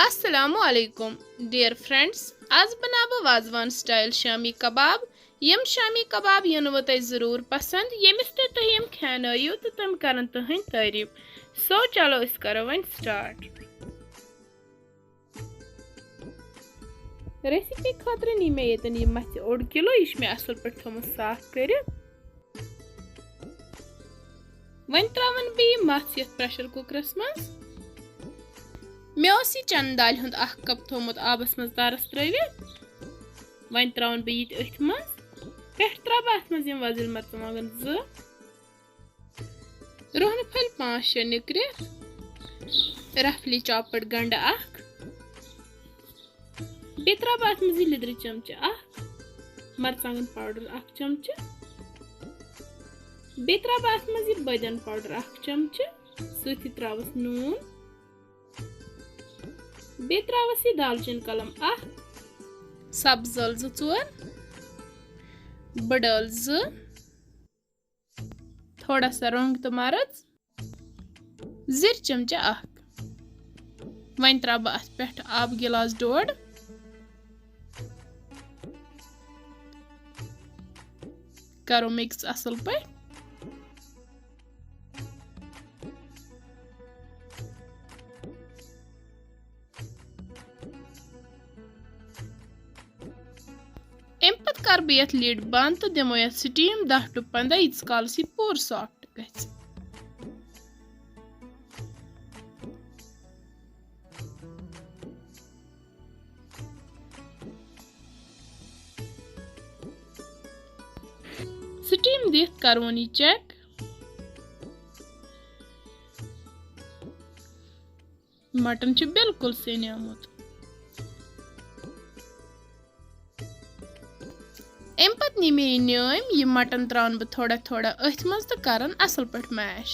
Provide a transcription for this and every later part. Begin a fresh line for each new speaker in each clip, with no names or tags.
Assalamu alaikum, dear friends. आज बनाबो wazwan style shami kebab. यम शामी कबाब यनवो तय जरूर पसंद यमिस ते तय यम खानयो तो तम करन तहन तारीफ। सो चलो इस करो वन स्टार्ट। रेसिपी खातर नी मे यतन ये मछ 1 किलो इश मे असल पे थम साफ कर। वन त्रावन बे मछ यथ प्रेशर कुकरस मज। मे चन दाल हुंद 1 कप थोमुत आबस मज तारस त्रवित। वन त्रावन बे ये अथ मज पेट त्राब अथ मज यम वजिल मर्चमांगन 2 रोहन फल 5-6 निकरित रफली चॉप्ड गंड 1 बे त्राब अथ मज लिद्र चमच 1 मर्चमांगन पाउडर 1 चमच बे त्राब अथ मज बदन पाउडर 1 चमच सथि त्रावस नून बे त्रावस दालचीन कलम 1 सब्ज ٲl 2 बड़ ٲl 2 थोड़ा सा रंग तो मर्च जिर चमच 1 वन त्रा बह अथ पे आब गिलास 1.5 करो मिक्स असल पे एमपत कर बह ये लीड बंद तो दिमो ये स्टीम 10 to 15 यीस कालस यह पूर सॉफ्ट गछ। स्टीम दित करवन यह चेक। मटन च बिल्कुल सेन्यामुत। एमपत नी मे न्याम यह मटन त्रान बह थोड़ा थोड़ा अथ मज तो करन असल पे मैश।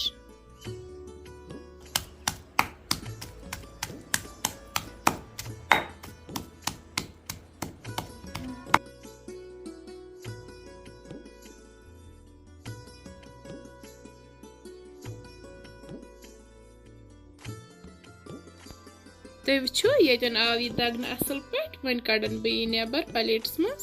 तुम वो ये आव यह दगन असल पे वन कड़न बह यह नेबर प्लेट्स मज।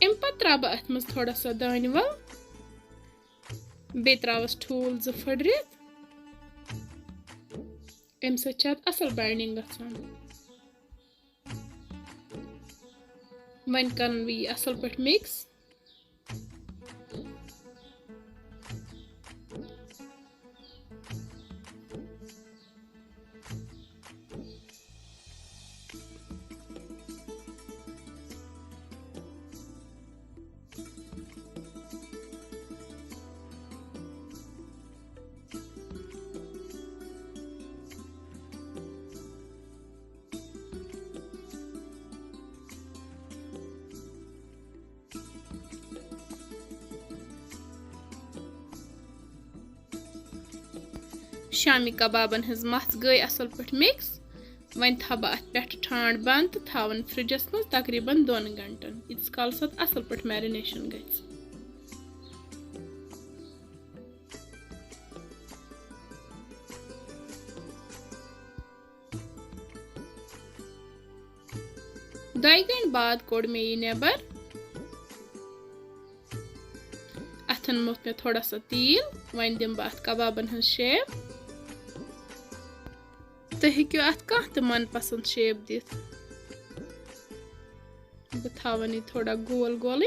अमप त्राब अथ मज थोड़ा सा दान वल बे त्रावस ठूल 2 फड़रित अम सत असल बाइंडिंग गसान। वन कर बह असल पे मिक्स शामी कबाबन हज मथ गई असल पे मिक्स। वन थब अत पे ठांड बंद तो थवन फ्रिजस मज तकरीबन 2 घंटन यीस कालस असल पे मैरिनेशन गई। दो घंटे बाद कोड़ मे यह नेबर अथन मोत मे थोड़ा सा तील। वन दिम बह अत कबाबन हज शेप। तुम हेक्यो अत कह तो मन पसंद शेप दित। बह थवन यह थोड़ा गोल गोल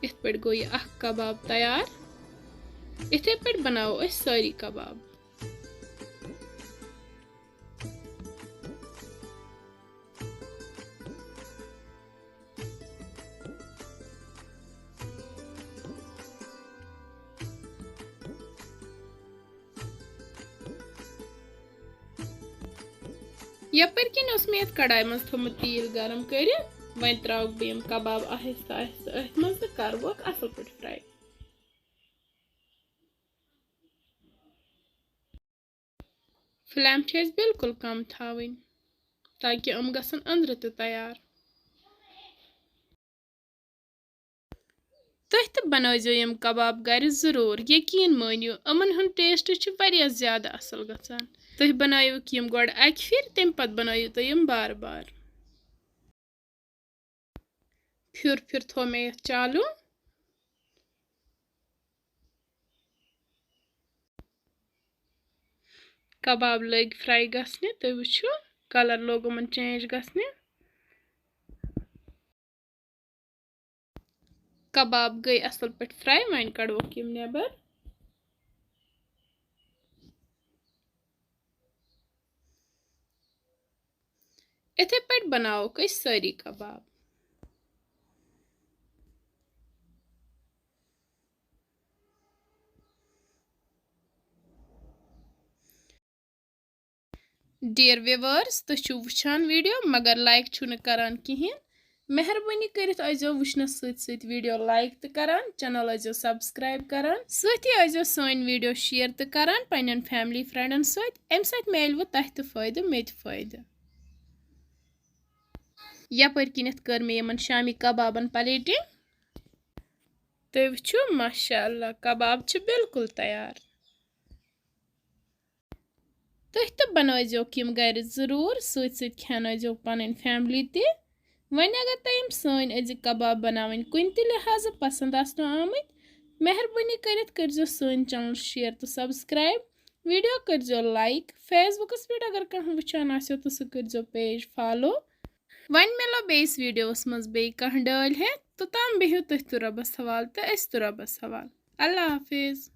इत पे गो यह कबाब तैयार। इथे पे बनाओ सारी कबाब। यपर किन मे कड़ाई मज थोमुत तेल गरम कर वन त्राव बह कबाब आहिस्ता आहिस्ता अथ मज तो कर असल पे फ्राई। फ्लेम छे अस बिल्कुल कम थावनी ताकि यम गसन अंदर ते तैयार। तुह ते बनइजो यम कबाब घर जरूर, यकीन मानियो अमन हुन टेस्ट छु वारिया ज्यादा असल गसान। तुह बनायो यम गोड अकि फिर तम पत बनायो तुह यम बार बार। फिर थो मे यथ चालू। कबाब लग फ्राई गसने, तुह वुचु कलर लोग अमन चेंज गसने। कबाब गई असल पे फ्राई, वन कड़वोक यम नेबर। इथे पे बनाओ कई सारी कबाब। डियर व्यूअर्स, तुह वुचान वीडियो मगर लाइक छु न करान कहीं। मेहरबानी करित आइजो वुचनस सत वीडियो लाइक तो करान, चैनल आइजो सब्सक्राइब करान, सती आइजो सोन वीडियो शेयर तो करान पन्न फैमिली फ्रेंडन सत। अम सत मिल तह तो फायदे मे फायदे। यपर किनथ कर मे यमन शामी कबाबन प्लेटिंग। तुह वुचु माशाअल्लाह कबाब छु बिल्कुल तैयार। तुह तो बनइजो यम घर जरूर, सत खेनइजो पन फैमिली ते। वन अगर तुम सन अजिक कबाब बनावन कुन ते लिहाज पसंद आसनो आमत, मेहरबानी करित सन चैनल शेयर तो सब्सक्राइब, वीडियो करजो लाइक, फेसबुकस पे अगर कह वुचान आसो तो सह करजो पेज फॉलो। वन मिलो बेस वीडियोस मज बे कह डाल है तो तम बिहु तुह तो रबस हवाल तो अस तो रबस हवाल। अल्लाह हाफिज।